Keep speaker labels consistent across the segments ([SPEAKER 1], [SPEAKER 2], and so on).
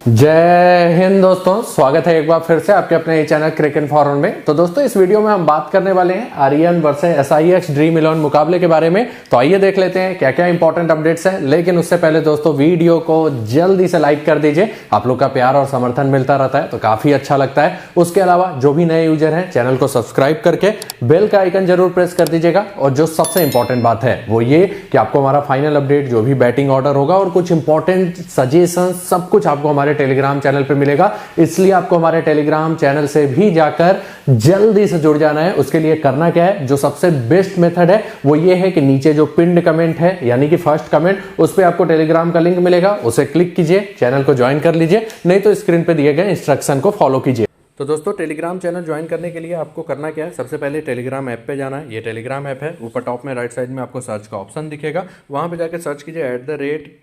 [SPEAKER 1] जय हिंद दोस्तों, स्वागत है एक बार फिर से आपके अपने चैनल क्रिकेट फॉरम में। तो दोस्तों इस वीडियो में हम बात करने वाले हैं आर्यन वर्सेस SIX ड्रीम 11 मुकाबले के बारे में। तो आइए देख लेते हैं क्या क्या इंपॉर्टेंट अपडेट्स हैं। लेकिन उससे पहले दोस्तों वीडियो को जल्दी से लाइक कर दीजिए। आप लोग का प्यार और समर्थन मिलता रहता है तो काफी अच्छा लगता है। उसके अलावा जो भी नए यूजर हैं चैनल को सब्सक्राइब करके बेल का आइकन जरूर प्रेस कर दीजिएगा। और जो सबसे इंपॉर्टेंट बात है वो ये कि आपको हमारा फाइनल अपडेट, जो भी बैटिंग ऑर्डर होगा और कुछ इंपॉर्टेंट सजेशन, सब कुछ आपको हमारे टेलीग्राम चैनल पे मिलेगा। इसलिए आपको हमारे टेलीग्राम चैनल से भी जाकर जल्दी से जुड़ जाना है। उसके लिए करना क्या है, जो सबसे बेस्ट मेथड है वो ये है कि नीचे जो पिन्ड कमेंट है यानी कि फर्स्ट कमेंट, उस पे आपको टेलीग्राम का लिंक मिलेगा, उसे क्लिक कीजिए, चैनल को ज्वाइन कर लीजिए। नहीं तो स्क्रीन पे दिए गए इंस्ट्रक्शन को फॉलो कीजिए। तो दोस्तों टेलीग्राम चैनल ज्वाइन करने के लिए आपको करना क्या है, सबसे पहले टेलीग्राम ऐप पे जाना है। ये टेलीग्राम ऐप है, ऊपर टॉप में राइट साइड में आपको सर्च का ऑप्शन दिखेगा। वहां पे जाकर सर्च कीजिए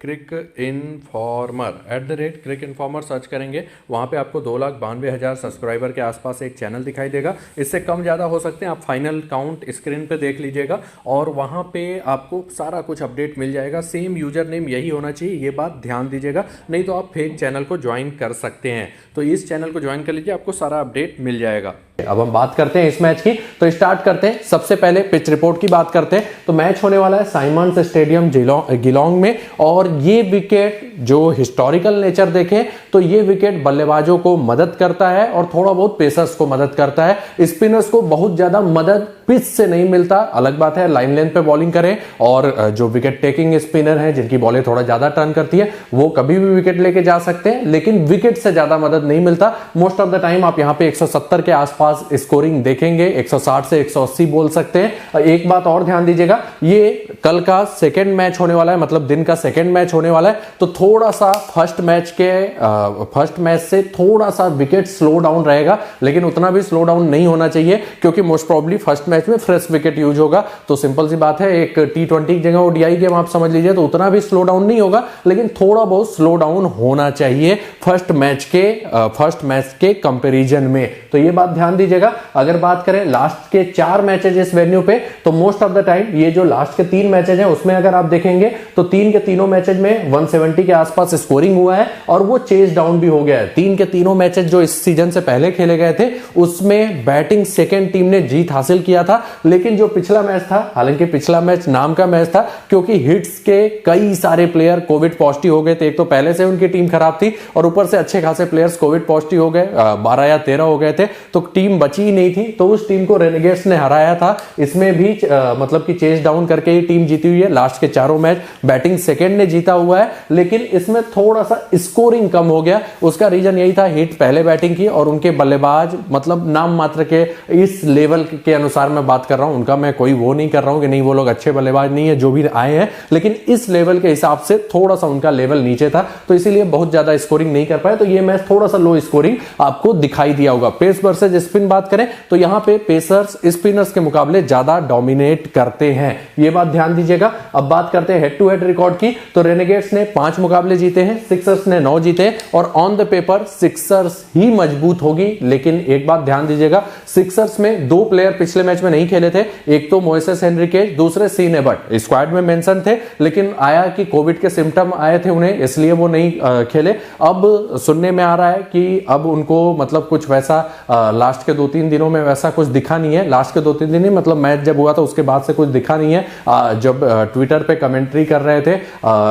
[SPEAKER 1] @cricinformer। @cricinformer सर्च करेंगे, वहां पे आपको 2,92,000 सब्सक्राइबर के आसपास एक चैनल दिखाई देगा। इससे कम ज़्यादा हो सकते हैं, आप फाइनल काउंट स्क्रीन पे देख लीजिएगा और वहां पे आपको सारा कुछ अपडेट मिल जाएगा। सेम यूजर नेम यही होना चाहिए, ये बात ध्यान दीजिएगा, नहीं तो आप फेक चैनल को ज्वाइन कर सकते हैं। तो इस चैनल को ज्वाइन कर लीजिए, आपको सारा अपडेट मिल जाएगा। अब हम बात करते हैं इस मैच की, तो स्टार्ट करते हैं। सबसे पहले पिच रिपोर्ट की बात करते हैं। तो मैच होने वाला है साइमंड्स स्टेडियम गिलोंग में। और ये विकेट जो हिस्टोरिकल नेचर देखें तो ये विकेट बल्लेबाजों को मदद करता है और थोड़ा बहुत पेसर्स को मदद करता है। स्पिनर्स को बहुत ज्यादा मदद पिच से नहीं मिलता। अलग बात है लाइन लेंथ पे बॉलिंग करें, और जो विकेट टेकिंग स्पिनर हैं जिनकी बॉलें थोड़ा ज्यादा टर्न करती है वो कभी भी विकेट लेके जा सकते हैं, लेकिन विकेट से ज्यादा मदद नहीं मिलता। मोस्ट ऑफ द टाइम आप यहां पे 170 के आसपास स्कोरिंग देखेंगे, 160 से 180 बोल सकते हैं। एक बात और ध्यान दीजिएगा, ये कल का सेकेंड मैच होने वाला है, मतलब दिन का सेकेंड मैच होने वाला है। तो थोड़ा सा फर्स्ट मैच से थोड़ा सा विकेट स्लो डाउन रहेगा, लेकिन उतना भी स्लो डाउन नहीं होना चाहिए क्योंकि मोस्ट प्रोबेबली फर्स्ट मैच में फ्रेश विकेट यूज होगा। तो सिंपल सी बात है, एक T20 की जगह ODI गेम आप समझ लीजिए, तो उतना भी स्लो डाउन नहीं होगा, लेकिन थोड़ा बहुत स्लो डाउन होना चाहिए फर्स्ट मैच के कंपैरिजन में। तो ये बात ध्यान दीजिएगा। अगर बात करें लास्ट के 4 मैचेज इस वेन्यू पे, तो मोस्ट ऑफ द टाइम ये जो लास्ट के 3 मैचेज हैं उसमें अगर आप देखेंगे तो 3 के तीनों मैचेज में 170 के आसपास स्कोरिंग हुआ है और वो चेज डाउन भी हो गया है। 3 के तीनों मैचेज जो इस सीजन से पहले खेले गए थे उसमें बैटिंग सेकेंड टीम ने जीत हासिल किया था। लेकिन जो पिछला मैच था, हालांकि पिछला मैच नाम का मैच था क्योंकि हिट्स के कई सारे प्लेयर कोविड पॉजिटिव हो गए थे। एक तो पहले से उनकी टीम खराब थी और ऊपर से अच्छे खासे प्लेयर्स कोविड पॉजिटिव हो गए, 12 या 13 हो गए थे, तो टीम बची ही नहीं थी। तो उस टीम को रेनेगेट्स ने हराया था। इसमें भी मतलब कि चेज डाउन करके ही टीम जीती हुई है। लास्ट के चारों मैच बैटिंग सेकेंड ने जीता हुआ है, लेकिन इसमें थोड़ा सा स्कोरिंग कम हो गया। उसका रीजन यही था, हिट पहले बैटिंग की और उनके बल्लेबाज मतलब नाम मात्र के, इस लेवल के अनुसार मैं बात कर रहा हूं, उनका मैं कोई वो नहीं कर रहा हूं कि नहीं वो लोग अच्छे बल्लेबाज नहीं है जो भी आए हैं, लेकिन इस लेवल के हिसाब से थोड़ा सा उनका लेवल नीचे था, तो इसीलिए बहुत ज्यादा स्कोरिंग नहीं कर पाए। तो ये मैच थोड़ा सा लो स्कोरिंग आपको दिखाई दिया होगा। पेस वर्सेज स्पिन बात करें तो यहां पे पेसर्स स्पिनर्स के मुकाबले ज्यादा डोमिनेट करते हैं, ये बात ध्यान दीजिएगा। अब बात करते हैं हेड टू हेड रिकॉर्ड की, तो रेनेगेट्स ने 5 मुकाबले जीते हैं, सिक्सर्स ने 9 जीते और ऑन द पेपर सिक्सर्स ही मजबूत होगी। लेकिन एक बात ध्यान दीजिएगा, सिक्सर्स में 2 प्लेयर पिछले मैच में नहीं खेले थे, एक तो मोइसेस हेनरिकेज, दूसरे सीन एबर्ट। स्क्वाड में मेंशन थे लेकिन आया कि कोविड के सिम्टम आए थे उन्हें, इसलिए वो नहीं खेले। अब सुनने में आ रहा है कि अब उनको मतलब कुछ वैसा लास्ट के 2-3 दिनों में वैसा कुछ दिखा नहीं है। लास्ट के 2-3 दिन ही मतलब मैच जब हुआ था उसके बाद से कुछ दिखा नहीं है। जब ट्विटर पे कमेंट्री कर रहे थे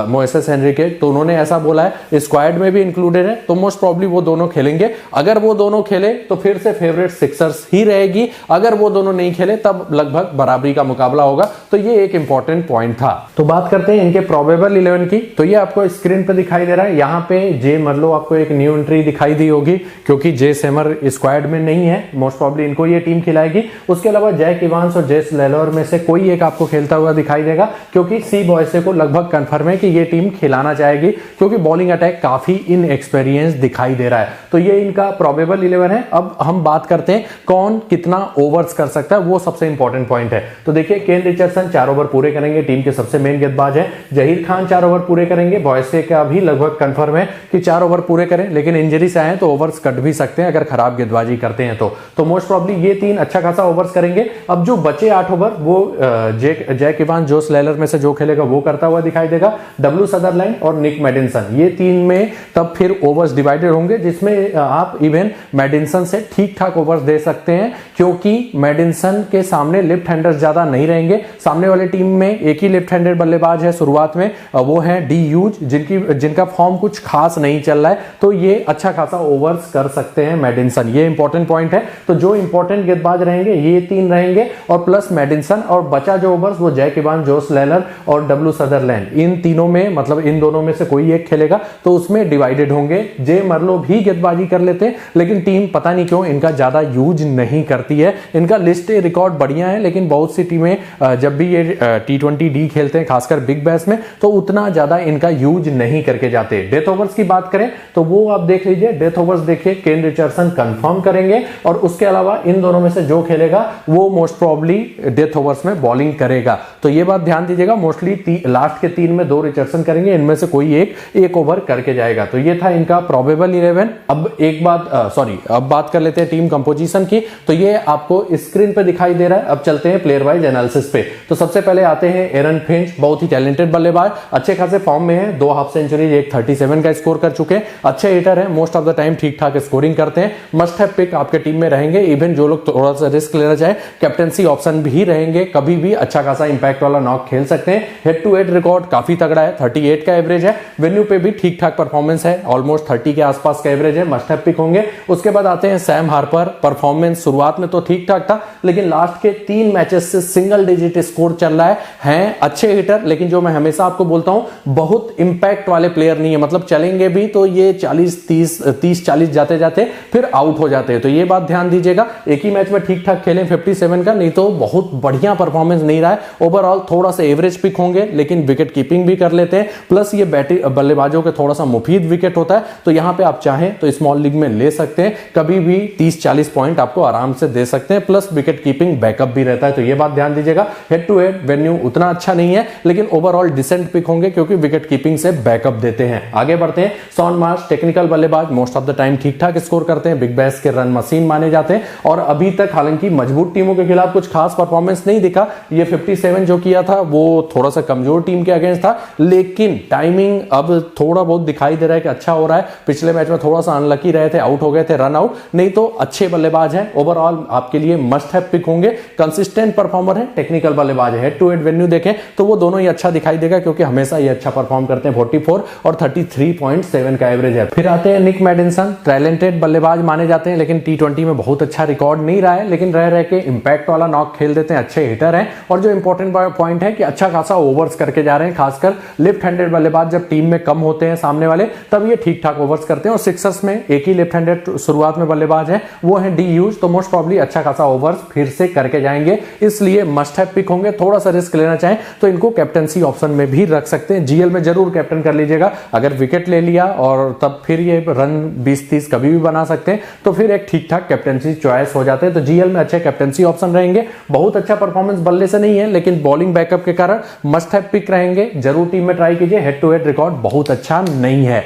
[SPEAKER 1] मोइसेस हेनरिकेज, तो उन्होंने ऐसा बोला है स्क्वाड में भी इंक्लूडेड है, तो मोस्ट प्रोबेबली वो दोनों खेलेंगे। अगर वो दोनों खेले तो फिर से फेवरेट सिक्सर्स ही रहेगी, अगर वो दोनों नहीं खेले तब लगभग बराबरी का मुकाबला होगा। तो ये एक इंपॉर्टेंट पॉइंट था। तो बात करते हैं इनके प्रोबेबल 11 की, तो ये आपको स्क्रीन पे दिखाई दे रहा है। यहाँ पे जे मर्लो आपको एक न्यू एंट्री दिखाई दी होगी क्योंकि जे सेमर स्क्वाड में नहीं है, मोस्ट प्रोबेबली इनको ये टीम खिलाएगी। उसके अलावा जैक इवांस और जेस लेलोर में से कोई एक आपको खेलता हुआ दिखाई देगा क्योंकि सी बॉयसे को लगभग कंफर्म है कि ये टीम खिलाना चाहेगी क्योंकि बॉलिंग अटैक काफी इनएक्सपीरियंस दिखाई दे रहा है। तो ये इनका प्रोबेबल 11 है। अब हम बात करते हैं कौन कितना ओवर्स कर सकता है, वो सबसे इंपॉर्टेंट पॉइंट है। तो देखिए केन रिचर्डसन 4 ओवर पूरे करेंगे, टीम के सबसे मेन गेंदबाज है। जहीर खान 4 ओवर पूरे करेंगे, बॉयसे का भी लगभग कंफर्म है कि 4 ओवर पूरे करें, लेकिन इंजरी से आए तो ओवर्स कट भी सकते हैं अगर खराब गेंदबाजी करते हैं तो मोस्ट प्रॉब्ली ये 3 अच्छा खासा ओवर्स करेंगे। अब जो बचे 8 ओवर वो जैक इवान जोस लेलर में से जो खेलेगा वो करता हुआ दिखाई देगा, डब्ल्यू सदरलैंड और निक मेडिसन, ये 3 में तब फिर ओवर्स डिवाइडेड होंगे, जिसमें आप इवन मेडिसन से ठीक ठाक ओवर्स दे सकते हैं, क्योंकि मेडिसन के सामने लेफ्ट हैंडर्स ज्यादा नहीं रहेंगे। सामने वाले टीम में एक ही लेफ्ट हैंडेड बल्लेबाज है शुरुआत में, वो है डी ह्यूज, जिनका फॉर्म कुछ खास नहीं चल रहा है, तो ये अच्छा खासा ओवर्स कर सकते हैं मेडिसन, ये इंपॉर्टेंट पॉइंट है। तो जो इंपॉर्टेंट गेंदबाज रहेंगे ये 3 रहेंगे और प्लस मेडिसन, और बचा जो ओवर्स वो जैक इवान जोस लेलर और डब्ल्यू सदरलैंड, इन तीनों में मतलब इन दोनों में से कोई एक खेलेगा, तो उसमें डिवाइडेड होंगे। जे मरलो भी गेंदबाजी कर लेते हैं, लेकिन टीम पता नहीं क्यों इनका ज्यादा यूज नहीं करती है। इनका लिस्ट रिकॉर्ड बढ़िया है, लेकिन बहुत सी टीमें जब भी ये T20D खेलते हैं खासकर बिग बैश में, तो उतना ज्यादा इनका यूज नहीं करके जाते। डेथ ओवर्स की बात करें तो वो आप देख लीजिए, डेथ ओवर्स देखिए केन रिचर्डसन कंफर्म करेंगे, और उसके अलावा इन दोनों में से जो खेलेगा वो मोस्ट प्रोबब्ली डेथ ओवर्स में बॉलिंग करेगा। तो ये बात ध्यान दीजिएगा, मोस्टली लास्ट के 3 में 2 रिचर्डसन करेंगे, इनमें से कोई एक ओवर करके जाएगा। तो ये था इनका प्रोबेबल 11। अब बात कर लेते हैं टीम कंपोजिशन की। तो ये आपको स्क्रीन पे दिखाई दे रहा है। अब चलते हैं प्लेयर वाइज एनालिसिस पे। तो सबसे पहले आते हैं एरन फिंच, बहुत ही टैलेंटेड बल्लेबाज, अच्छे खासे फॉर्म में है, 2 हाफ सेंचुरी, एक 37 का स्कोर कर चुके हैं, अच्छे हिटर है, मोस्ट ऑफ द टाइम ठीक ठाक स्कोरिंग करते हैं, मस्ट हैव पिक आपके टीम में रहेंगे। इवन जो लोग थोड़ा सा रिस्क लेना चाहे कैप्टेंसी ऑप्शन भी रहेंगे, कभी भी अच्छा खासा इंपैक्ट वाला नॉक खेल सकते हैं। हेड टू हेड रिकॉर्ड काफी तगड़ा है, 38 का एवरेज है, वेन्यू पे भी ठीक ठाक परफॉर्मेंस है, ऑलमोस्ट 30 के आसपास का एवरेज है, मस्ट हैव पिक होंगे। उसके बाद आते हैं सैम हार्पर, परफॉर्मेंस शुरुआत में तो ठीक ठाक था, लेकिन लास्ट के 3 मैचेस से सिंगल डिजिट स्कोर चल रहा है अच्छे हिटर, लेकिन जो मैं हमेशा आपको बोलता हूं बहुत इंपैक्ट वाले प्लेयर नहीं है, मतलब चलेंगे भी तो ये 30-40 जाते जाते फिर आउट हो जाते हैं। तो ये बात ध्यान दीजिएगा, एक ही मैच में ठीक ठाक खेलें 57 का, नहीं तो बहुत बढ़िया परफॉर्मेंस नहीं रहा है। ओवरऑल थोड़ा सा एवरेज पिक होंगे, लेकिन विकेट कीपिंग भी कर लेते हैं, प्लस ये बल्लेबाजों के थोड़ा सा मुफीद विकेट होता है, तो यहां पे आप चाहें तो स्मॉल लीग में ले सकते हैं, कभी भी 30-40 पॉइंट आपको आराम से दे सकते हैं, प्लस विकेट कीपिंग बैकअप भी रहता है। तो ये बात ध्यान दीजिएगा, हेड टू हेड वेन्यू उतना अच्छा नहीं है, लेकिन ओवरऑल डिसेंट पिक होंगे क्योंकि विकेट कीपिंग से बैकअप देते हैं। आगे बढ़ते हैं, शॉन मार्श टेक्निकल बल्लेबाज, मोस्ट ऑफ द टाइम ठीक ठाक स्कोर करते हैं, बिग बैश के रन मशीन माने जाते हैं, और अभी तक हालांकि मजबूत टीमों के खिलाफ कुछ खास परफॉर्मेंस नहीं दिखा। ये 57 जो किया था वो थोड़ा सा कमजोर टीम के अगेंस्ट था, लेकिन टाइमिंग अब थोड़ा बहुत दिखाई दे रहा है कि अच्छा हो रहा है। पिछले मैच में थोड़ा सा अनलकी रहे थे, आउट हो गए थे, रन आउट, नहीं तो अच्छे बल्लेबाज हैं। ओवरऑल आपके लिए मस्ट हैव पिक होंगे, कंसिस्टेंट परफॉर्मर है, टेक्निकल बल्लेबाज है। हेड टू हेड वेन्यू देखें तो वो दोनों ही अच्छा दिखाई देगा, क्योंकि हमेशा ये अच्छा परफॉर्म करते हैं, 44 और 33.7 का एवरेज है। फिर आते हैं निक मेडिसन, टैलेंटेड बल्लेबाज माने जाते हैं, लेकिन T20 में बहुत अच्छा रिकॉर्ड नहीं रहा है, लेकिन रह के इंपैक्ट वाला नॉक खेल देते हैं, अच्छे हिटर हैं। और जो इंपॉर्टेंट पॉइंट है कि अच्छा खासा ओवर्स करके जा रहे हैं, खासकर लेफ्ट हैंडेड बल्लेबाज जब टीम में कम होते हैं सामने वाले, तब ये ठीक ठाक ओवर्स करते हैं। और सिक्सर्स में एक ही लेफ्ट हैंडेड शुरुआत में बल्लेबाज है, वो है डी ह्यूज, तो मोस्ट प्रॉब्ली अच्छा खासा ओवर्स फिर से करके जाएंगे, इसलिए मस्ट हैव पिक होंगे। थोड़ा सा रिस्क लेना चाहें तो इनको कैप्टेंसी ऑप्शन में भी रख सकते हैं, जीएल में जरूर कैप्टन कर लीजिएगा। अगर विकेट ले लिया और तब फिर ये रन 20-30 कभी भी बना सकते हैं, तो फिर एक ठीक ठाक कैप्टेंसी चॉइस हो जाते हैं। तो जीएल में अच्छे कैप्टेंसी ऑप्शन रहेंगे। बहुत अच्छा परफॉर्मेंस बल्ले से नहीं है, लेकिन बॉलिंग बैकअप के कारण मस्ट हैव पिक रहेंगे, जरूर टीम में ट्राई कीजिए। हेड टू हेड रिकॉर्ड बहुत अच्छा नहीं है।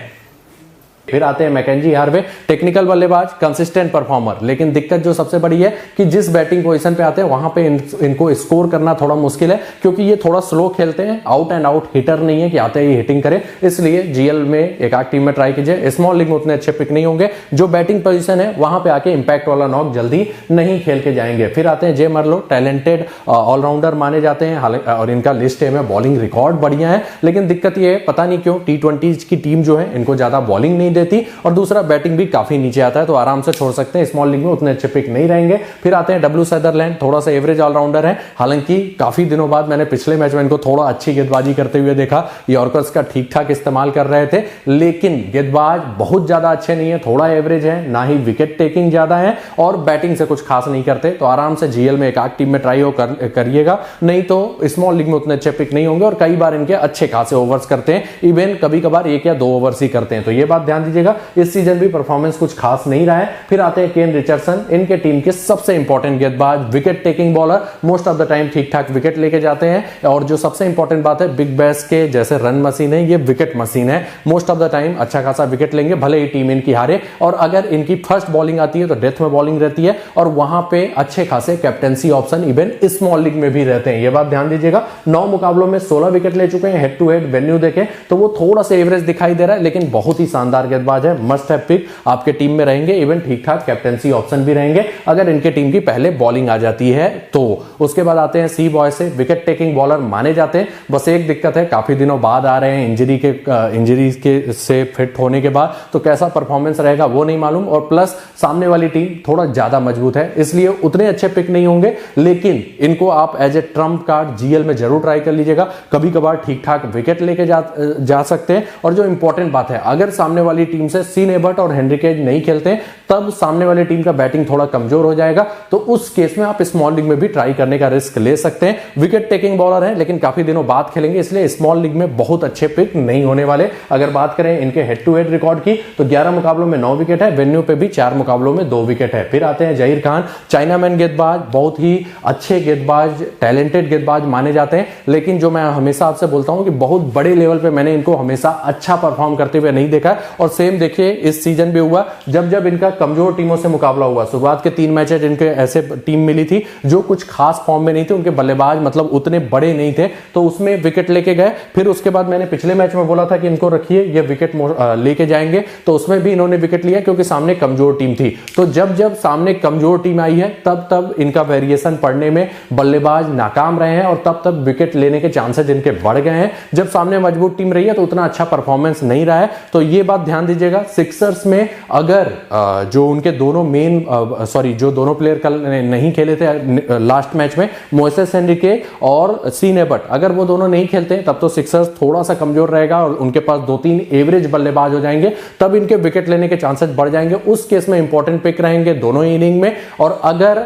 [SPEAKER 1] फिर आते हैं मैकेंजी हार्वे, टेक्निकल बल्लेबाज, कंसिस्टेंट परफॉर्मर, लेकिन दिक्कत जो सबसे बड़ी है कि जिस बैटिंग पोजीशन पे आते हैं वहां पे इनको स्कोर करना थोड़ा मुश्किल है, क्योंकि ये थोड़ा स्लो खेलते हैं, आउट एंड आउट हिटर नहीं है कि आते ही हिटिंग करे, इसलिए जीएल में एक आध टीम में ट्राई कीजिए। स्मॉल लीग में उतने अच्छे पिक नहीं होंगे, जो बैटिंग पोजीशन है वहां पे आके इंपैक्ट वाला नॉक जल्दी नहीं खेल के जाएंगे। फिर आते हैं जे मरलो, टैलेंटेड ऑलराउंडर माने जाते हैं, और इनका लिस्ट में बॉलिंग रिकॉर्ड बढ़िया है, लेकिन दिक्कत ये है पता नहीं क्यों T20 की टीम जो है इनको ज्यादा बॉलिंग नहीं देती, और दूसरा बैटिंग भी काफी नीचे आता है, तो आराम से छोड़ सकते हैं, स्मॉल लीग में उतने अच्छे पिक नहीं रहेंगे। फिर आते हैं डब्ल्यू सदरलैंड, थोड़ा सा एवरेज ऑलराउंडर है, हालांकि काफी दिनों बाद मैंने पिछले मैच में इनको थोड़ा अच्छी गेंदबाजी करते हुए देखा, यॉर्कर्स का ठीक ठाक इस्तेमाल कर रहे थे, लेकिन गेंदबाज बहुत ज्यादा अच्छे नहीं है, थोड़ा एवरेज है, ना ही विकेट टेकिंग ज्यादा है, और बैटिंग से कुछ खास नहीं करते। तो आराम से जीएल में एक आध टीम में ट्राई करिएगा, नहीं तो स्मॉल लीग में उतने अच्छे पिक नहीं होंगे, और कई बार इनके अच्छे खासे ओवर्स करते हैं, इवन कभी कभार 1 या 2 ओवर्स ही करते हैं। तो ये बात ध्यान ध्यान दीजिएगा इस सीजन भी परफॉर्मेंस कुछ खास नहीं रहा है। फिर आते हैं केन रिचर्डसन, इनके टीम के सबसे इंपॉर्टेंट गेंदबाज, wicket taking bowler, most of the time ठीक ठाक विकेट लेके जाते हैं। और जो सबसे इंपॉर्टेंट बात है, बिग बैश के जैसे रन मशीन है, ये विकेट मशीन है, मोस्ट ऑफ द टाइम अच्छा खासा विकेट लेंगे भले ही टीम इनकी हारे। और अगर इनकी फर्स्ट बॉलिंग आती है तो डेथ में बॉलिंग रहती है और वहां पे अच्छे खासे captaincy option even small league में भी रहते हैं, ये बात ध्यान दीजिएगा। 9 मुकाबलों में 16 विकेट ले चुके हैं। हेड टू हेड वेन्यू देखें तो वो थोड़ा सा एवरेज दिखाई दे रहा है, लेकिन बहुत ही शानदार गेंदबाज है, मस्ट हैव पिक, आपके टीम में रहेंगे, इवन ठीक ठाक कैप्टेंसी ऑप्शन भी रहेंगे अगर इनके टीम की पहले बॉलिंग आ जाती है तो। उसके बाद आते हैं सी बॉय से, विकेट टेकिंग बॉलर माने जाते हैं, बस एक दिक्कत है काफी दिनों बाद आ रहे हैं इंजरी के से फिट होने के बाद, तो कैसा परफॉर्मेंस रहेगा वो नहीं मालूम। और प्लस सामने वाली टीम थोड़ा ज्यादा मजबूत है, इसलिए उतने अच्छे पिक नहीं होंगे, लेकिन इनको आप as a trump card GL में जरूर ट्राई कर लीजिएगा। कभी कभार ठीक ठाक विकेट लेके जा सकते हैं। और जो इंपॉर्टेंट बात है, अगर सामने वाली टीम से सीन एबर्ट और हेनरी केज नहीं खेलते तब सामने वाली टीम का बैटिंग थोड़ा कमजोर हो जाएगा, तो उस केस में आप स्मॉल लीग में भी ट्राई करने का रिस्क ले सकते हैं। विकेट टेकिंग बॉलर है लेकिन काफी दिनों बाद खेलेंगे, इसलिए स्मॉल लीग में बहुत अच्छे पिक नहीं होने वाले। अगर बात करें इनके हेड टू हेड रिकॉर्ड की तो 11 मुकाबलों में 9 विकेट है, वेन्यू पे भी 4 मुकाबलों में 2 विकेट है। फिर आते हैं जहीर खान, चाइनामैन गेंदबाज, बहुत ही अच्छे गेंदबाज, टैलेंटेड गेंदबाज माने जाते हैं, लेकिन जो मैं हमेशा आपसे बोलता हूं कि बहुत बड़े लेवल पे मैंने इनको हमेशा अच्छा परफॉर्म करते हुए नहीं देखा। और सेम देखिए इस सीजन भी हुआ, जब इनका कमजोर टीमों से मुकाबला हुआ, शुरुआत के 3 मैचेस इनके ऐसे टीम मिली थी जो कुछ खास फॉर्म में नहीं थे, उनके बल्लेबाज मतलब उतने बड़े नहीं थे, तो उसमें विकेट लेके गए। फिर उसके बाद मैंने पिछले मैच में बोला था कि इनको रखिए, ये विकेट लेके जाएंगे, तो उसमें भी इन्होंने विकेट लिया क्योंकि सामने कमजोर टीम थी। तो जब सामने कमजोर टीम आई है तब इनका वेरिएशन पड़ने में बल्लेबाज नाकाम रहे हैं और तब विकेट लेने के चांसेस इनके बढ़ गए हैं। जब सामने मजबूत टीम रही है तो उतना अच्छा परफॉर्मेंस नहीं रहा है, तो ये बात ध्यान दीजिएगा। सिक्सर्स में अगर जो उनके दोनों जो दोनों प्लेयर कल नहीं खेले थे लास्ट मैच में, मोइसेस हेनरिके और सीन एबर्ट, अगर वो दोनों नहीं खेलते तब तो सिक्सर्स थोड़ा सा कमजोर रहेगा और उनके पास 2-3 एवरेज बल्लेबाज हो जाएंगे, तब इनके विकेट लेने के चांसेस बढ़ जाएंगे। उस केस में इंपॉर्टेंट पिक रहेंगे दोनों इनिंग में। और अगर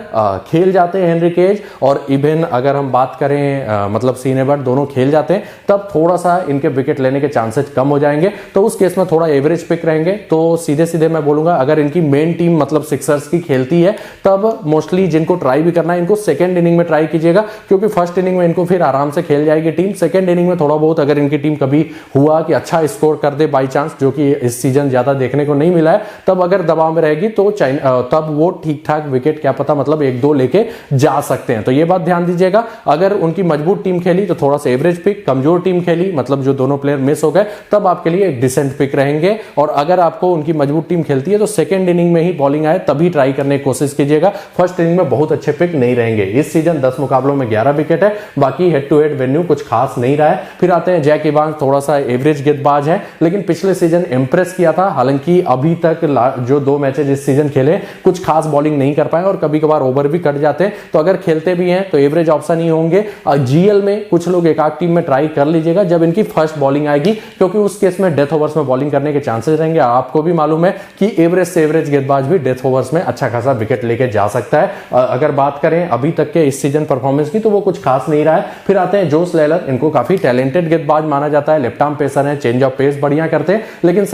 [SPEAKER 1] खेल जाते हैं हेनरी केज और इवन अगर हम बात करें मतलब सीन एबर्ट, दोनों खेल जाते हैं तब थोड़ा सा इनके विकेट लेने के चांसेस कम हो जाएंगे, तो उस केस में थोड़ा एवरेज पिक रहेंगे। तो सीधे मैं बोलूंगा अगर इनकी मेन टीम मतलब सिक्सर्स की खेलती है तब मोस्टली जिनको ट्राई भी करना है इनको सेकंड इनिंग में ट्राई कीजिएगा, क्योंकि फर्स्ट इनिंग में इनको फिर आराम से खेल जाएगी टीम। सेकंड इनिंग में थोड़ा बहुत अगर इनकी टीम कभी हुआ कि अच्छा स्कोर कर दे बाई चांस, जो कि इस सीजन ज्यादा देखने को नहीं मिला है, तब अगर दबाव में रहेगी तो तब वो ठीक ठाक विकेट क्या पता मतलब 1-2 लेके जा सकते हैं। तो ये बात ध्यान दीजिएगा। अगर उनकी मजबूत टीम खेली तो थोड़ा सा एवरेज पिक, कमजोर टीम खेली मतलब जो दोनों प्लेयर मिस हो गए तब आपके लिए एक डिसेंट पिक रहेंगे। और अगर आपको उनकी मजबूत टीम खेलती है तो सेकंड इनिंग में ही बॉलिंग आए तभी ट्राई करने की कोशिश कीजिएगा, फर्स्ट इनिंग में बहुत अच्छे पिक नहीं रहेंगे। इस सीजन 10 मुकाबलों में 11 विकेट है, बाकी हेड टू हेड वेन्यू कुछ खास नहीं रहा है। फिर आते हैं जैक इवांस, थोड़ा सा एवरेज गेंदबाज है लेकिन पिछले सीजन इंप्रेस किया था, हालांकि अभी तक जो 2 मैचेस इस सीजन खेले कुछ खास बॉलिंग नहीं कर पाए और कभी कभार ओवर भी कट जाते हैं, तो अगर खेलते भी हैं तो एवरेज ऑप्शन ही होंगे। जीएल में कुछ लोग एक आध टीम में ट्राई कर लीजिएगा जब इनकी फर्स्ट बॉलिंग आएगी, क्योंकि उस केस में डेथ ओवर्स में बॉलिंग करने के चांसेस रहेंगे। आपको भी मालूम है कि एवरेज से एवरेज गेंदबाज भी डेथ ओवर्स में अच्छा खासा विकेट लेके जा सकता है। अगर बात करें अभी तक के इस सीजन परफॉर्मेंस की तो वो कुछ खास नहीं रहा है। फिर आते हैं जोस लेलर, इनको काफी टैलेंटेड गेंदबाज माना जाता है, लेफ्ट आर्म पेसर है, चेंज ऑफ पेस बढ़िया करते हैं, लेकिन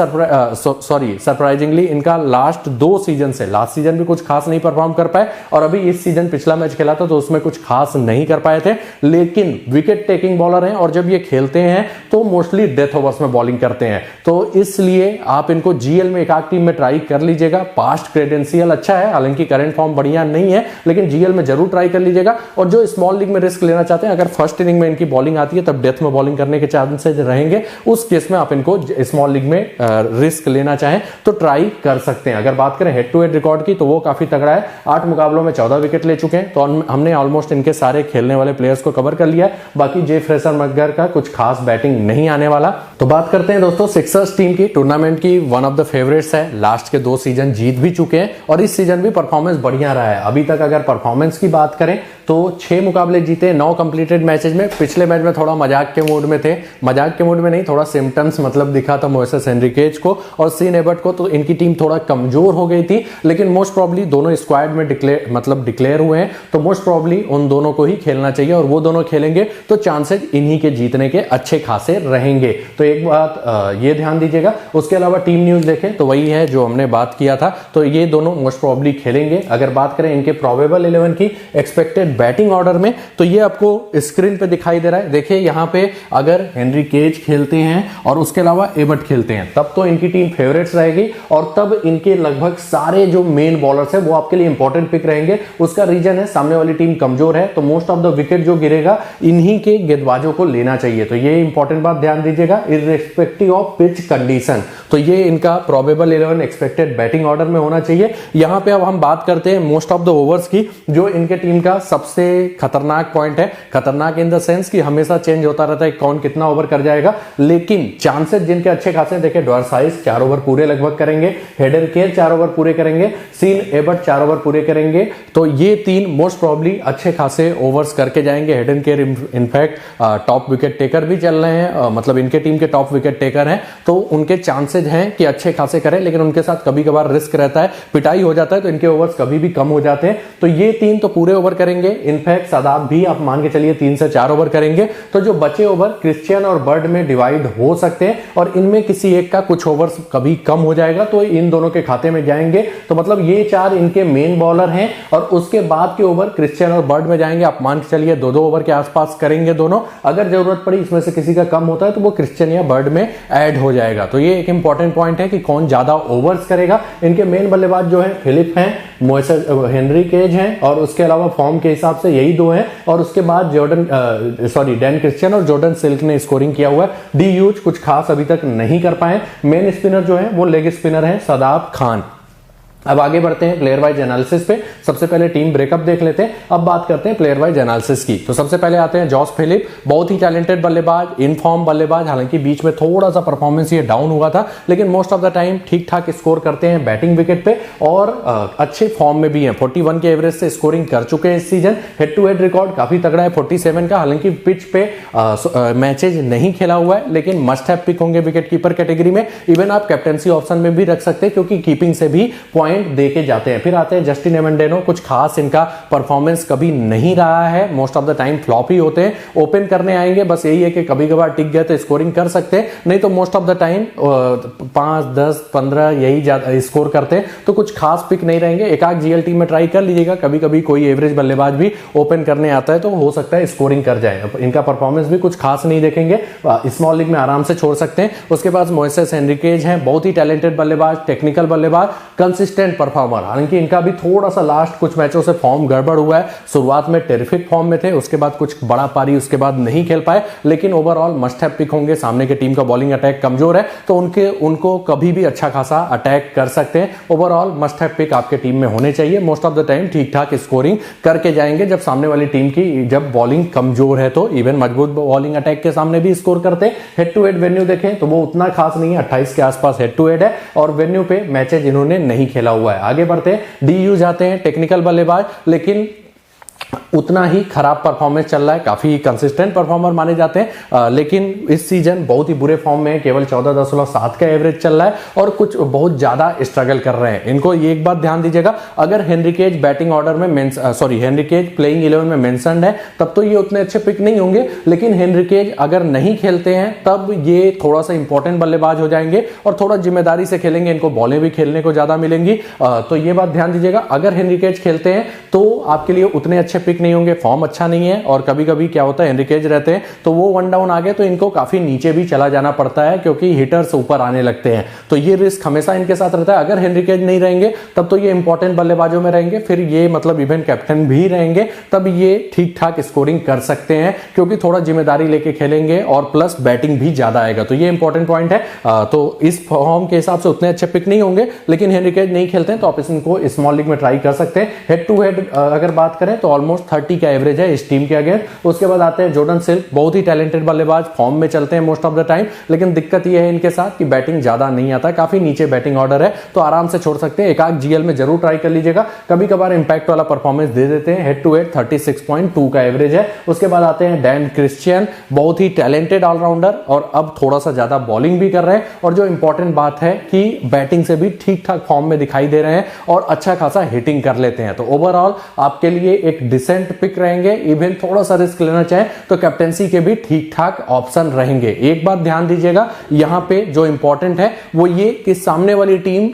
[SPEAKER 1] सरप्राइजिंगली इनका लास्ट 2 सीजन से, लास्ट सीजन भी कुछ खास नहीं परफॉर्म कर पाए और अभी इस सीजन पिछला मैच खेला था तो उसमें कुछ खास नहीं कर पाए थे, लेकिन विकेट टेकिंग बॉलर हैं और जब ये खेलते हैं तो मोस्टली डेथ ओवर्स में बॉलिंग करते हैं। तो इसलिए आप इनको जीएल में एक आध टीम में ट्राई कर लीजिएगा। पास्ट क्रेडेंशियल अच्छा है, हालांकि करंट फॉर्म बढ़िया नहीं है, लेकिन जीएल में जरूर ट्राई कर लीजिएगा। और जो स्मॉल लीग में रिस्क लेना चाहते हैं, अगर फर्स्ट इनिंग में इनकी बॉलिंग आती है तब डेथ में बॉलिंग करने के चांसेस रहेंगे, उस केस में आप इनको स्मॉल लीग में रिस्क लेना चाहें तो ट्राई कर सकते हैं। अगर बात करें हेड टू हेड रिकॉर्ड की तो वो काफी तगड़ा है, 8 मुकाबलों में 14 विकेट ले चुके हैं, तो हमने ऑलमोस्ट इनके सारे खेलने वाले प्लेयर्स को कवर कर लिया है। बाकी जे फ्रेशर मगर का कुछ खास बैटिंग नहीं आने वाला। तो बात करते हैं दोस्तों सिक्सर्स टीम की, टूर्नामेंट की वन ऑफ द फेवरेट्स है, लास्ट के 2 सीजन जीत भी चुके हैं और इस सीजन भी परफॉर्मेंस बढ़िया रहा है। अभी तक अगर परफॉर्मेंस की बात करें तो 6 मुकाबले जीते, 9 कंप्लीटेड मैचेज में। पिछले मैच में थोड़ा मजाक के मूड में थे, मजाक के मूड में नहीं, थोड़ा सिम्टम्स मतलब दिखा था मोइसेस हेनरिकेज को और सीन एबर्ट को, तो इनकी टीम थोड़ा कमजोर हो गई थी। लेकिन मोस्ट प्रॉब्ली दोनों स्क्वाड में डिक्लेयर हुए हैं, तो मोस्ट प्रॉब्ली उन दोनों को ही खेलना चाहिए और वो दोनों खेलेंगे तो चांसेस इन्हीं के जीतने के अच्छे खासे रहेंगे। तो एक बात ये ध्यान दीजिएगा। उसके अलावा टीम न्यूज देखें तो वही है जो हमने बात किया था, तो ये दोनों मोस्ट प्रॉब्ली खेलेंगे। अगर बात करें इनके प्रोबेबल 11 की एक्सपेक्टेड बैटिंग ऑर्डर में, तो ये आपको स्क्रीन पे दिखाई दे रहा है। देखिए यहां पे अगर हेनरी केज खेलते हैं और उसके अलावा एबर्ट खेलते हैं तब तो इनकी टीम फेवरेट्स रहेगी और तब इनके लगभग सारे जो मेन बॉलर्स है वो आपके लिए इंपॉर्टेंट पिक रहेंगे। उसका रीजन है सामने वाली टीम कमजोर है, तो मोस्ट ऑफ द विकेट जो गिरेगा इन्हीं के गेंदबाजों को लेना चाहिए। तो ये इंपॉर्टेंट बात ध्यान दीजिएगा, इर्रेस्पेक्टिव ऑफ पिच कंडीशन। तो ये इनका प्रोबेबल 11 एक्सपेक्टेड बैटिंग ऑर्डर में होना चाहिए। यहां पे अब हम बात करते हैं मोस्ट ऑफ द ओवर्स की, जो इनके टीम का सबसे खतरनाक पॉइंट है। खतरनाक इन द सेंस कि हमेशा चेंज होता रहता है कौन कितना ओवर कर जाएगा, लेकिन चांसेस जिनके अच्छे खासे देखे, डॉर्साइस 4 ओवर पूरे लगभग करेंगे, हेडन केयर 4 ओवर पूरे करेंगे, सीन एबर्ट 4 ओवर पूरे करेंगे। तो ये 3 मोस्ट प्रॉब्ली अच्छे खासे ओवर्स करके जाएंगे। Hayden care in fact top wicket taker भी चल रहे हैं, मतलब इनके टीम के टॉप विकेट टेकर हैं, तो उनके चांसेज हैं कि अच्छे खासे करें। लेकिन उनके साथ कभी कभार रिस्क रहता है, पिटाई हो जाता है, तो इनके ओवर्स कभी भी कम हो जाते हैं। तो ये 3 तो पूरे ओवर करेंगे। इनफैक्ट शादाब भी आप मान के चलिए 3 से 4 ओवर करेंगे। तो जो बचे ओवर क्रिश्चियन और बर्ड में डिवाइड हो सकते हैं और इनमें किसी एक का कुछ ओवर्स कभी कम हो जाएगा तो इन दोनों के खाते में जाएंगे। तो मतलब ये 4 इनके मेन बॉलर हैं और उसके बाद के ओवर क्रिश्चियन और बर्ड में जाएंगे। आप मान के चलिए 2-2 ओवर के आसपास करेंगे दोनों। अगर जरूरत पड़ी इसमें से किसी का कम होता है तो वो क्रिश्चियन या बर्ड में ऐड हो जाएगा। तो ये एक इंपॉर्टेंट पॉइंट है कि कौन ज्यादा ओवर्स करेगा। इनके मेन बल्लेबाज जो है फिलिप हैं, मोइसेस हेनरी केज हैं और उसके अलावा फॉर्म के हिसाब से यही 2 हैं। और उसके बाद डैन क्रिश्चियन और जॉर्डन सिल्क ने स्कोरिंग किया हुआ है। डी ह्यूज कुछ खास अभी तक नहीं कर पाए। मेन स्पिनर जो है वो लेग स्पिनर है शादाब खान। अब आगे बढ़ते हैं प्लेयर वाइज एनालिसिस पे। सबसे पहले टीम ब्रेकअप देख लेते हैं, अब बात करते हैं प्लेयर वाइज एनालिसिस की। तो सबसे पहले आते हैं जॉस फिलिप, बहुत ही टैलेंटेड बल्लेबाज, इन फॉर्म बल्लेबाज। हालांकि बीच में थोड़ा सा परफॉर्मेंस ये डाउन हुआ था, लेकिन मोस्ट ऑफ द टाइम ठीक ठाक स्कोर करते हैं बैटिंग विकेट पे और अच्छे फॉर्म में भी हैं। 41 के एवरेज से स्कोरिंग कर चुके हैं इस season. Head to head record काफी तगड़ा है 47 का। हालांकि पिच पे मैचेज नहीं खेला हुआ है, लेकिन मस्ट हैव पिक होंगे विकेट कीपर कैटेगरी में। इवन आप कैप्टेंसी ऑप्शन में भी रख सकते हैं क्योंकि कीपिंग से भी पॉइंट देके जाते हैं। फिर आते हैं जस्टिन एमेंडेनो, कुछ खास इनका परफॉर्मेंस कभी नहीं रहा है, most of the time flop ही होते हैं। ओपन करने आएंगे, बस यही है कि कभी कभार टिक गए तो स्कोरिंग कर सकते हैं, नहीं तो मोस्ट ऑफ द टाइम 5, 10, 15 यही स्कोर करते हैं। तो कुछ खास पिक नहीं रहेंगे। एक आध जीएलटी में ट्राई कर लीजिएगा, कभी कभी कोई एवरेज बल्लेबाज भी ओपन करने आता है तो हो सकता है स्कोरिंग कर जाए। इनका परफॉर्मेंस भी कुछ खास नहीं देखेंगे, स्मॉल लीग में आराम से छोड़ सकते हैं। उसके बाद मोइसेस हेनरिकेज हैं, बहुत ही टैलेंटेड बल्लेबाज, टेक्निकल बल्लेबाज, कंसिस्टेंट परफॉर्मर। हालांकि इनका भी थोड़ा सा लास्ट कुछ मैचों से फॉर्म गड़बड़ हुआ है। शुरुआत में टेरिफिक फॉर्म में थे, उसके बाद कुछ बड़ा पारी उसके बाद नहीं खेल पाए, लेकिन ओवरऑल मस्ट हैव पिक होंगे। सामने की टीम का बॉलिंग अटैक कमजोर है तो उनको कभी भी अच्छा खासा अटैक कर सकते हैं। ओवरऑल मस्ट हैव पिक आपके टीम में होने चाहिए। मोस्ट ऑफ द टाइम ठीक ठाक स्कोरिंग करके जाएंगे। जब सामने वाली टीम की जब बॉलिंग कमजोर है तो इवन मजबूत बॉलिंग अटैक के सामने भी स्कोर करते हैं। हेड टू हेड वेन्यू देखें तो वो उतना खास नहीं है, 28 के आसपास हेड टू हेड है और वेन्यू पे मैचेज इन्होंने नहीं खेला हुआ है। आगे बढ़ते हैं, डी यू जाते हैं, टेक्निकल बल्लेबाज, लेकिन उतना ही खराब परफॉर्मेंस चल रहा है। काफी कंसिस्टेंट परफॉर्मर माने जाते हैं, लेकिन इस सीजन बहुत ही बुरे फॉर्म में, केवल 14.7 का एवरेज चल रहा है और कुछ बहुत ज्यादा स्ट्रगल कर रहे हैं। इनको ये एक बात ध्यान दीजिएगा, अगर हेनरिकेज बैटिंग ऑर्डर में हेनरिकेज प्लेइंग 11 में मेंशन्ड है तब तो ये उतने अच्छे पिक नहीं होंगे, लेकिन हेनरिकेज अगर नहीं खेलते हैं तब ये थोड़ा सा इंपॉर्टेंट बल्लेबाज हो जाएंगे और थोड़ा जिम्मेदारी से खेलेंगे। इनको बॉलें भी खेलने को ज्यादा मिलेंगी, तो ये बात ध्यान दीजिएगा। अगर हेनरिकेज खेलते हैं तो आपके लिए उतने अच्छे पिक नहीं होंगे, फॉर्म अच्छा नहीं है और कभी कभी क्या होता है हेनरिकेज रहते हैं तो वो वन डाउन आ गए तो इनको काफी नीचे भी चला जाना पड़ता है क्योंकि हिटर्स ऊपर आने लगते हैं। तो ये रिस्क हमेशा इनके साथ रहता है। अगर हेनरिकेज नहीं रहेंगे तब तो ये इंपॉर्टेंट बल्लेबाजों में रहेंगे, फिर ये मतलब इवन कैप्टन भी रहेंगे, तब ये ठीक ठाक स्कोरिंग कर सकते हैं क्योंकि थोड़ा जिम्मेदारी लेके खेलेंगे और प्लस बैटिंग भी ज्यादा आएगा। तो ये इंपॉर्टेंट पॉइंट है। तो इस फॉर्म के हिसाब से उतने अच्छे पिक नहीं होंगे, लेकिन हेनरिकेज नहीं खेलते हैं तो आप इनको स्मॉल लीग में ट्राई कर सकते हैं। हेड टू हेड अगर बात करें तो ऑलमोस्ट ऑलमोस्ट 30 का एवरेज है इस टीम के अगेंस्ट। उसके बाद आते हैं जॉर्डन सिल्क, बहुत ही टैलेंटेड बल्लेबाज, फॉर्म में चलते हैं मोस्ट ऑफ द टाइम, लेकिन दिक्कत यह है इनके साथ कि बैटिंग ज्यादा नहीं आता, काफी नीचे बैटिंग ऑर्डर है, तो आराम से छोड़ सकते हैं। एक आध जीएल में जरूर ट्राई कर लीजिएगा, कभी कभार इंपैक्ट वाला परफॉर्मेंस दे देते हैं। हेड टू हेड 36.2 का एवरेज है। उसके बाद आते हैं डैन क्रिश्चियन, बहुत ही टैलेंटेड ऑलराउंडर और अब थोड़ा सा ज्यादा बॉलिंग भी कर रहे हैं, और जो इंपॉर्टेंट बात है कि बैटिंग से भी ठीक ठाक फॉर्म में दिखाई दे रहे हैं और अच्छा खासा हिटिंग कर लेते हैं। तो ओवरऑल आपके लिए एक डिसेंट पिक रहेंगे। इवन थोड़ा सा रिस्क लेना चाहें तो कैप्टेंसी के भी ठीक ठाक ऑप्शन रहेंगे। एक बात ध्यान दीजिएगा, यहां पे जो इंपॉर्टेंट है वो ये कि सामने वाली टीम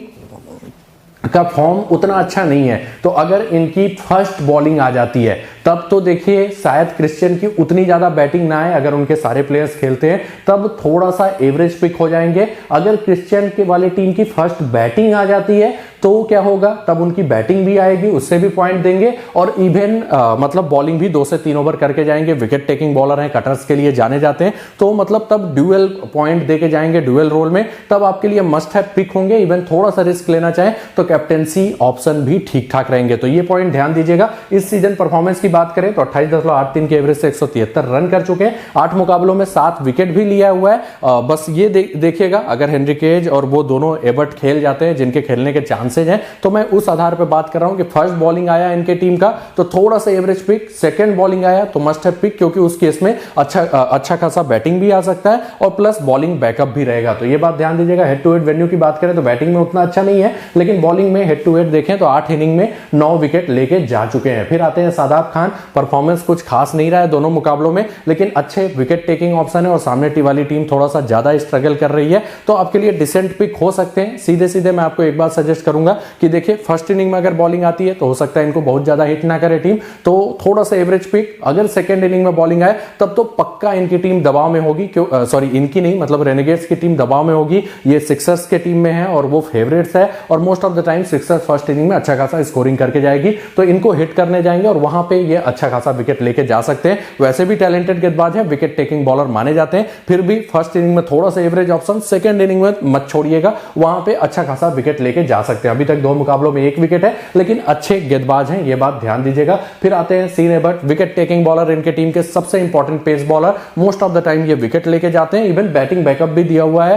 [SPEAKER 1] का फॉर्म उतना अच्छा नहीं है, तो अगर इनकी फर्स्ट बॉलिंग आ जाती है तब तो देखिए शायद क्रिश्चियन की उतनी ज्यादा बैटिंग ना आए। अगर उनके सारे प्लेयर्स खेलते हैं तब थोड़ा सा एवरेज पिक हो जाएंगे। अगर क्रिश्चियन के वाली टीम की फर्स्ट बैटिंग आ जाती है तो क्या होगा, तब उनकी बैटिंग भी आएगी, उससे भी पॉइंट देंगे, और इवन मतलब बॉलिंग भी 2 से 3 ओवर करके जाएंगे। विकेट टेकिंग बॉलर हैं, कटर्स के लिए जाने जाते हैं, तो मतलब तब ड्यूअल पॉइंट देके जाएंगे ड्यूअल रोल में, तब आपके लिए मस्ट हैव पिक होंगे। इवन थोड़ा सा रिस्क लेना चाहें तो कैप्टेंसी ऑप्शन भी ठीक ठाक रहेंगे। तो ये पॉइंट ध्यान दीजिएगा। इस सीजन परफॉर्मेंस की बात करें तो 28.83 के एवरेज से 173 रन कर चुके हैं, 8 मुकाबलों में 7 विकेट भी लिया हुआ है। बस ये देखिएगा, अगर हेनरी केज और वो दोनों एबर्ट खेल जाते हैं जिनके खेलने के चांसेज हैं, तो मैं उस आधार पर बात कर रहा हूं कि फर्स्ट बॉलिंग आया इनके टीम का तो थोड़ा सा एवरेज पिक, सेकंड बॉलिंग आया तो मस्ट हैव पिक, क्योंकि उस केस में अच्छा खासा बैटिंग भी आ सकता है और प्लस बॉलिंग बैकअप भी रहेगा। तो ये बात ध्यान दीजिएगा। हेड टू हेड वेन्यू की बात करें तो बैटिंग में उतना अच्छा नहीं है, लेकिन बॉलिंग में हेड टू हेड देखें तो 8 इनिंग में 9 विकेट लेके जा चुके हैं। फिर आते हैं शादाब खान, परफॉर्मेंस कुछ खास नहीं रहा है दोनों मुकाबलों में, लेकिन अच्छे विकेट टेकिंग ऑप्शन है और सामने टी वाली टीम थोड़ा सा ज्यादा स्ट्रगल कर रही है, तो आपके लिए डिसेंट पिक हो सकते हैं। सीधे सीधे मैं आपको एक बात सजेस्ट करूंगा कि देखिए फर्स्ट इनिंग में अगर बॉलिंग आती है तो हो सकता है इनको बहुत ज्यादा हिट ना करे टीम, तो थोड़ा सा एवरेज पिक। अगर सेकंड इनिंग में बॉलिंग आए तब तो पक्का इनकी टीम दबाव में होगी, सॉरी इनकी नहीं, मतलब रेनेगेट्स की टीम दबाव में होगी। ये सिक्सर्स के टीम में है और वो फेवरेट्स है, और most of the time Sixers first inning में अच्छा खासा स्कोरिंग करके जाएगी, तो इनको हिट करने जाएंगे और वहां पे ये अच्छा खासा विकेट लेके जा सकते हैं। वैसे भी टैलेंटेड गेंदबाज है, विकेट टेकिंग बॉलर माने जाते हैं, फिर भी फर्स्ट इनिंग में थोड़ा सा एवरेज ऑप्शन, सेकंड इनिंग में मत छोड़िएगा, वहां पे अच्छा खासा विकेट लेके जा सकते हैं। अभी तक 2 मुकाबलों में 1 विकेट है, लेकिन अच्छे गेंदबाज हैं, ये बात ध्यान दीजिएगा। फिर आते हैं Sean Abbott, wicket taking bowler, इनके टीम के सबसे important pace bowler, most of the time ये विकेट लेके जाते हैं। इवन बैटिंग बैकअप भी दिया हुआ है,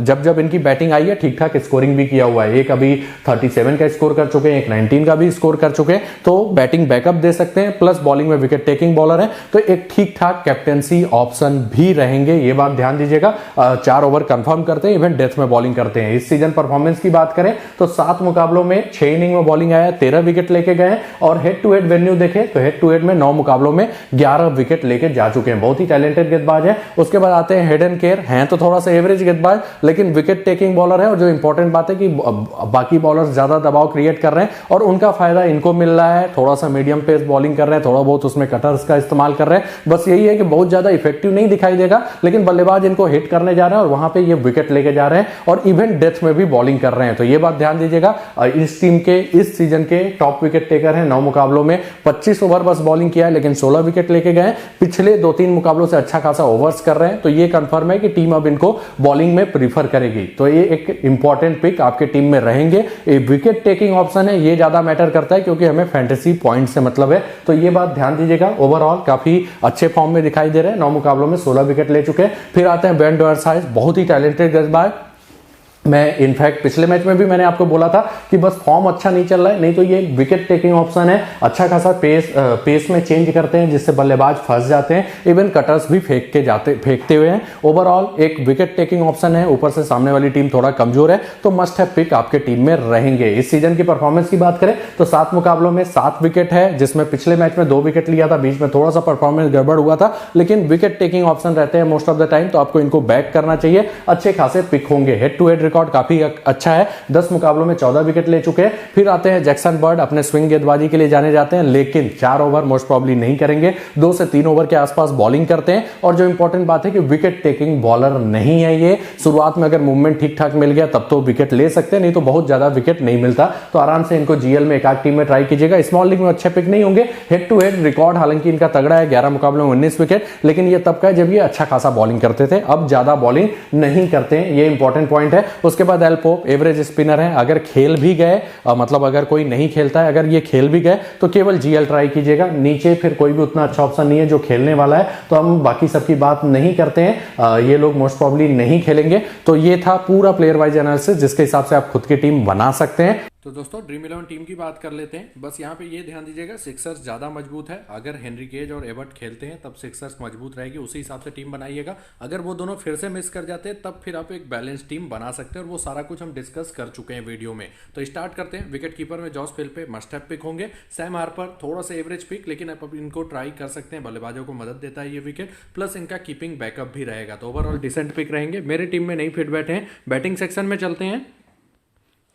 [SPEAKER 1] जब इनकी बैटिंग आई है ठीक ठाक स्कोरिंग भी किया हुआ है। एक अभी 37 का स्कोर कर चुके हैं, एक 19 का भी स्कोर कर चुके हैं, तो बैटिंग बैकअप दे सकते हैं, प्लस बॉलिंग में विकेट टेकिंग बॉलर है, तो एक ठीक ठाक कैप्टेंसी ऑप्शन भी रहेंगे, ये बात ध्यान दीजिएगा। 4 ओवर कंफर्म करते हैं, इवन डेथ में बॉलिंग करते हैं। इस सीजन परफॉर्मेंस की बात करें तो 7 मुकाबलों में 6 इनिंग में बॉलिंग आया, 13 विकेट लेके गए, और हेड टू हेड वेन्यू देखें तो हेड टू हेड में 9 मुकाबलों में 11 विकेट लेके जा चुके हैं। बहुत ही टैलेंटेड गेंदबाज है। उसके बाद आते हैं हेड एंड केयर, हैं तो थोड़ा सा एवरेज गेंदबाज, लेकिन विकेट टेकिंग बॉलर है, और जो इंपॉर्टेंट बात है कि बाकी बॉलर्स ज्यादा दबाव क्रिएट कर रहे हैं और उनका फायदा इनको मिल रहा है। थोड़ा सा मीडियम पेस बॉलिंग कर रहे हैं, थोड़ा बहुत उसमें कटर्स का इस्तेमाल कर रहे हैं। बस यही है कि बहुत ज्यादा इफेक्टिव नहीं दिखाई देगा, लेकिन बल्लेबाज इनको हिट करने जा रहे हैं और वहां पे ये विकेट लेके जा रहे हैं, और इवन डेथ में भी बॉलिंग कर रहे हैं। तो ये बात ध्यान दीजिएगा। इस टीम के इस सीजन के टॉप विकेट टेकर हैं। 9 मुकाबलों में 25 ओवर बस बॉलिंग किया है, लेकिन 16 विकेट लेके गए। पिछले 2-3 मुकाबलों से अच्छा खासा ओवर्स कर रहे हैं, तो ये कंफर्म है कि टीम अब इनको बॉलिंग में प्रीफर करेगी। तो ये एक इंपॉर्टेंट पिक आपके टीम में रहेंगे। विकेट टेकिंग ऑप्शन है, ये ज्यादा मैटर करता है क्योंकि हमें फैंटेसी पॉइंट से मतलब है, तो ये बात ध्यान दीजिएगा। ओवरऑल काफी अच्छे फॉर्म में दिखाई दे रहे हैं, 9 मुकाबलों में 16 विकेट ले चुके हैं। फिर आते हैं बेन डॉर्साइज, बहुत ही टैलेंटेड गेंदबाज। मैं इनफैक्ट पिछले मैच में भी मैंने आपको बोला था कि बस फॉर्म अच्छा नहीं चल रहा है, नहीं तो ये विकेट टेकिंग ऑप्शन है। अच्छा खासा पेस में चेंज करते हैं जिससे बल्लेबाज फंस जाते हैं, इवन कटर्स भी फेंकते हुए हैं। ओवरऑल एक विकेट टेकिंग ऑप्शन है, ऊपर से सामने वाली टीम थोड़ा कमजोर है, तो मस्ट हैव पिक आपके टीम में रहेंगे। इस सीजन की परफॉर्मेंस की बात करें तो 7 मुकाबलों में 7 विकेट है, जिसमें पिछले मैच में 2 विकेट लिया था, बीच में थोड़ा सा परफॉर्मेंस गड़बड़ हुआ था, लेकिन विकेट टेकिंग ऑप्शन रहते हैं मोस्ट ऑफ द टाइम, तो आपको इनको बैक करना चाहिए। अच्छे खासे पिक होंगे। हेड टू हेड रिकॉर्ड काफी अच्छा है, 10 मुकाबलों में 14 विकेट ले चुके हैं। फिर आते हैं जैक्सन बर्ड, अपने स्विंग गेंदबाजी के लिए जाने जाते हैं, लेकिन 4 ओवर मोस्ट प्रॉब्ली नहीं करेंगे, 2 से 3 ओवर के आसपास बॉलिंग करते हैं। और जो इंपॉर्टेंट बात है कि विकेट टेकिंग बॉलर नहीं है ये। शुरुआत में अगर मूवमेंट ठीक ठाक मिल गया तब तो विकेट ले सकते हैं, नहीं तो बहुत ज्यादा विकेट नहीं मिलता, तो आराम से इनको जीएल में एक आध टीम में ट्राई कीजिएगा। स्मॉल लीग में अच्छे पिक नहीं होंगे। हेड टू हेड रिकॉर्ड हालांकि इनका तगड़ा है, 11 मुकाबलों में 19 विकेट, लेकिन ये तब का जब ये अच्छा खासा बॉलिंग करते थे, अब ज्यादा बॉलिंग नहीं करते हैं, ये इंपॉर्टेंट पॉइंट है। उसके बाद एल पोप एवरेज स्पिनर है, अगर खेल भी गए मतलब अगर कोई नहीं खेलता है, अगर ये खेल भी गए तो केवल जीएल ट्राई कीजिएगा। नीचे फिर कोई भी उतना अच्छा ऑप्शन नहीं है जो खेलने वाला है, तो हम बाकी सबकी बात नहीं करते हैं, ये लोग मोस्ट प्रॉब्ली नहीं खेलेंगे। तो ये था पूरा प्लेयर वाइज एनालिसिस जिसके हिसाब से आप खुद की टीम बना सकते हैं। तो दोस्तों ड्रीम 11 टीम की बात कर लेते हैं। बस यहाँ पे ये ध्यान दीजिएगा, सिक्सर्स ज़्यादा मजबूत है। अगर हेनरी केज और एबर्ट खेलते हैं तब सिक्सर्स मजबूत रहेगी, उसी हिसाब से टीम बनाइएगा। अगर वो दोनों फिर से मिस कर जाते हैं तब फिर आप एक बैलेंस टीम बना सकते हैं, और वो सारा कुछ हम डिस्कस कर चुके हैं वीडियो में। तो स्टार्ट करते हैं। विकेट कीपर में Josh Philippe must have pick होंगे। सैम हार्पर थोड़ा सा एवरेज पिक, लेकिन आप इनको ट्राई कर सकते हैं, बल्लेबाजों को मदद देता है ये विकेट, प्लस इनका कीपिंग बैकअप भी रहेगा, तो ओवरऑल डिसेंट पिक रहेंगे। मेरे टीम में नहीं फिट बैठे हैं। बैटिंग सेक्शन में चलते हैं।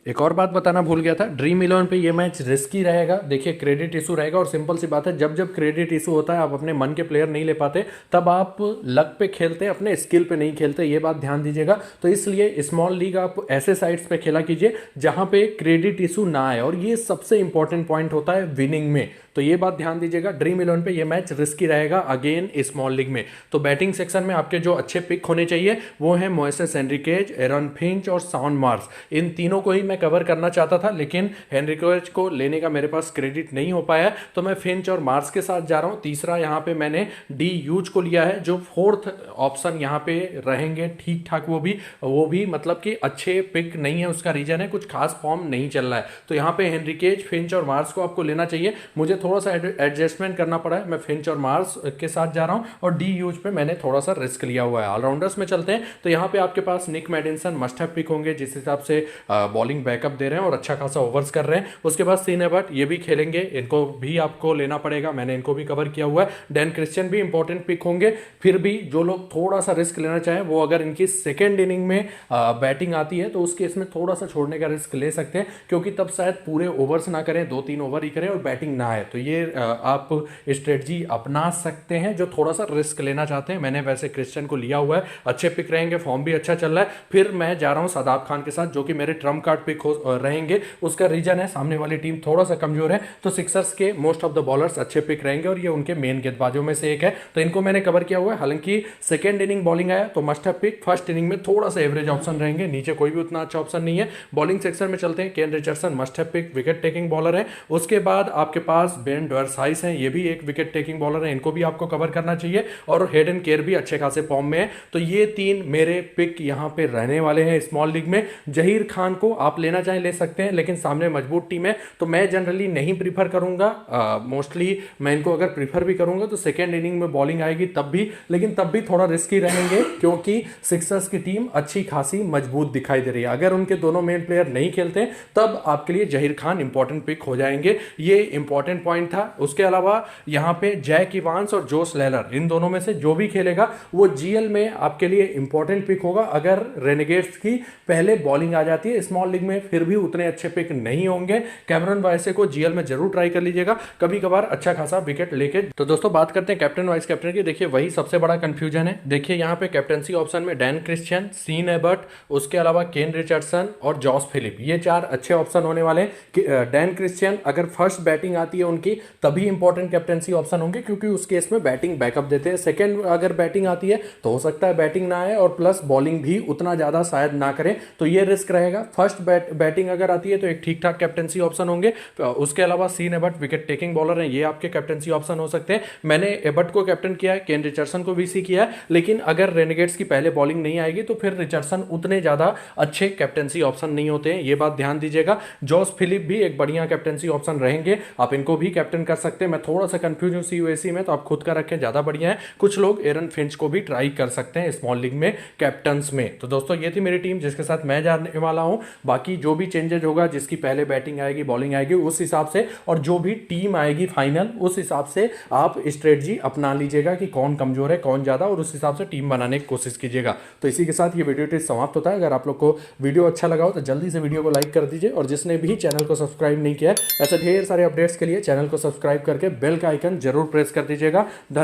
[SPEAKER 1] एक और बात बताना भूल गया था, ड्रीम 11 पे ये मैच रिस्की रहेगा। देखिए क्रेडिट इशू रहेगा, और सिंपल सी बात है, जब जब क्रेडिट इशू होता है, आप अपने मन के प्लेयर नहीं ले पाते, तब आप लक पे खेलते हैं, अपने स्किल पे नहीं खेलते, ये बात ध्यान दीजिएगा। तो इसलिए स्मॉल लीग आप ऐसे साइट्स पे खेला कीजिए जहां पे क्रेडिट इशू ना आए, और ये सबसे इंपॉर्टेंट पॉइंट होता है विनिंग में। तो ये बात ध्यान दीजिएगा, ड्रीम 11 पे ये मैच रिस्की रहेगा अगेन स्मॉल लीग में। तो बैटिंग सेक्शन में आपके जो अच्छे पिक होने चाहिए वो है मोइसेस हेनरिकेज, एरन फिंच और शॉन मार्श। इन तीनों को ही मैं कवर करना चाहता था, लेकिन हेनरिकेज को लेने का मेरे पास क्रेडिट नहीं हो पाया, तो मैं फिंच और मार्श के साथ जा रहा हूं। तीसरा यहाँ पे मैंने डी यूज को लिया है, जो फोर्थ ऑप्शन यहाँ पे रहेंगे ठीक ठाक। वो भी मतलब कि अच्छे पिक नहीं है, उसका रीजन है कुछ खास फॉर्म नहीं चल रहा है। तो यहाँ पे हेनरिकेज, फिंच और मार्श को आपको लेना चाहिए। मुझे थोड़ा सा एडजस्टमेंट करना पड़ा है, मैं फिंच और मार्श के साथ जा रहा हूं, और डी यूज पे मैंने थोड़ा सा रिस्क लिया हुआ है। ऑलराउंडर्स में चलते हैं। तो यहाँ पे आपके पास निक मेडिसन मस्ट हैव पिक होंगे, जिस हिसाब से बॉलिंग बैकअप दे रहे हैं और अच्छा खासा ओवर्स कर रहे हैं। उसके बाद सीन एबर्ट, ये भी खेलेंगे, इनको भी आपको लेना पड़ेगा, मैंने इनको भी कवर किया हुआ है। डैन क्रिश्चियन भी इंपॉर्टेंट पिक होंगे। फिर भी जो लोग थोड़ा सा रिस्क लेना चाहें, वो अगर इनकी सेकेंड इनिंग में बैटिंग आती है तो उस केस में थोड़ा सा छोड़ने का रिस्क ले सकते हैं, क्योंकि तब शायद पूरे ओवर्स ना करें, 2-3 ओवर ही करें और बैटिंग ना आए। तो ये आप स्ट्रेटजी अपना सकते हैं जो थोड़ा सा रिस्क लेना चाहते हैं। मैंने वैसे क्रिश्चियन को लिया हुआ है, अच्छे पिक रहेंगे, फॉर्म भी अच्छा चल रहा है। फिर मैं जा रहा हूं शादाब खान के साथ, जो कि मेरे ट्रम्प कार्ड पिक रहेंगे। उसका रीजन है सामने वाली टीम थोड़ा सा कमजोर है, तो सिक्सर्स के मोस्ट ऑफ द बॉलर्स अच्छे पिक रहेंगे, और ये उनके मेन गेंदबाजों में से एक है, तो इनको मैंने कवर किया हुआ है। हालांकि सेकेंड इनिंग बॉलिंग आया तो must have pick, first inning में थोड़ा सा एवरेज ऑप्शन रहेंगे, नीचे कोई भी उतना अच्छा ऑप्शन नहीं है। बॉलिंग सेक्शन में चलते हैं। Kane Richardson must have pick, wicket taking bowler है। उसके बाद आपके पास बेन डवर्साइस हैं, ये भी एक विकेट टेकिंग बॉलर है, इनको भी आपको कवर करना चाहिए। और हेडन केयर भी अच्छे खासे फॉर्म में है। तो ये 3 मेरे पिक यहां पे रहने वाले हैं स्मॉल लीग में। जहीर खान को आप लेना चाहें ले सकते हैं, लेकिन सामने मजबूत टीम है, तो मैं जनरली नहीं प्रीफर करूंगा। मोस्टली मैं इनको अगर प्रीफर भी करूंगा तो सेकेंड इनिंग में बॉलिंग आएगी तब भी, लेकिन तब भी थोड़ा रिस्की रहेंगे, क्योंकि सिक्सर्स की टीम अच्छी खासी मजबूत दिखाई दे रही है। अगर उनके दोनों मेन प्लेयर नहीं खेलते तब आपके लिए जहीर खान इंपॉर्टेंट पिक हो जाएंगे। ये इंपॉर्टेंट पॉइंट था। उसके अलावा यहां पे जैक इवांस और जोस लेलर, इन दोनों में से जो भी खेलेगा वो जीएल में आपके लिए इंपॉर्टेंट पिक होगा। अगर रेनेगेट्स की पहले बॉलिंग आ जाती है स्मॉल लीग में, फिर भी उतने अच्छे पिक नहीं होंगे। कैमरन वाइसे को जीएल में जरूर ट्राई कर लीजिएगा, कभी कभार अच्छा खासा विकेट लेके। तो दोस्तों बात करते हैं कैप्टन वाइस कैप्टन की। देखिए वही सबसे बड़ा कंफ्यूजन है। देखिए यहाँ पे कैप्टनसी ऑप्शन में डैन क्रिश्चियन, सीन एबर्ट, उसके अलावा केन रिचर्डसन और जॉस फिलिप, ये 4 अच्छे ऑप्शन होने वाले हैं। डैन क्रिश्चियन अगर फर्स्ट बैटिंग आती है उनकी, तभी इंपॉर्टेंट कैप्टनसी ऑप्शन होंगे, क्योंकि उस केस में बैटिंग बैकअप देते हैं। सेकंड अगर बैटिंग आती है तो हो सकता है बैटिंग ना आए, और प्लस बॉलिंग भी उतना ज्यादा शायद ना करें, तो ये रिस्क रहेगा। फर्स्ट बैटिंग अगर आती है तो एक ठीक ठाक कैप्टनसी ऑप्शन होंगे। उसके अलावा Sean Abbott wicket taking bowler हैं, ये आपके कैप्टनसी ऑप्शन हो सकते हैं। मैंने एबर्ट को कैप्टन किया है, केन रिचर्डसन को वीसी किया है, लेकिन अगर रेनेगेट्स की पहले बॉलिंग नहीं आएगी तो फिर रिचर्डसन उतने ज्यादा अच्छे कैप्टनसी ऑप्शन नहीं होते हैं, ये बात ध्यान दीजिएगा। जॉस फिलिप भी एक बढ़िया कैप्टनसी ऑप्शन रहेंगे, आप इनको भी कैप्टन कर सकते हैं। मैं थोड़ा सा कंफ्यूज हूं सीयूएसी में, तो आप खुद का रखें, ज्यादा बढ़िया है। कुछ लोग एरन फिंच को भी ट्राई कर सकते हैं स्मॉल लीग में कैप्टन्स में। तो दोस्तों ये थी मेरी टीम जिसके साथ मैं जाने वाला हूं। बाकी जो भी चेंजेस होगा, जिसकी पहले बैटिंग आएगी बॉलिंग आएगी उस हिसाब से, और जो भी टीम आएगी फाइनल उस हिसाब से आप स्ट्रेटजी अपना लीजिएगा कि कौन कमजोर है कौन ज्यादा, और उस हिसाब से टीम बनाने की कोशिश कीजिएगा। तो इसी के साथ ये वीडियो समाप्त होता है। अगर आप लोग को वीडियो अच्छा लगा हो तो जल्दी से वीडियो को लाइक कर दीजिए, और जिसने भी चैनल को सब्सक्राइब नहीं किया है, ऐसे ढेर सारे अपडेट्स के लिए चैनल को सब्सक्राइब करके बेल का आइकन जरूर प्रेस कर दीजिएगा। धन्यवाद।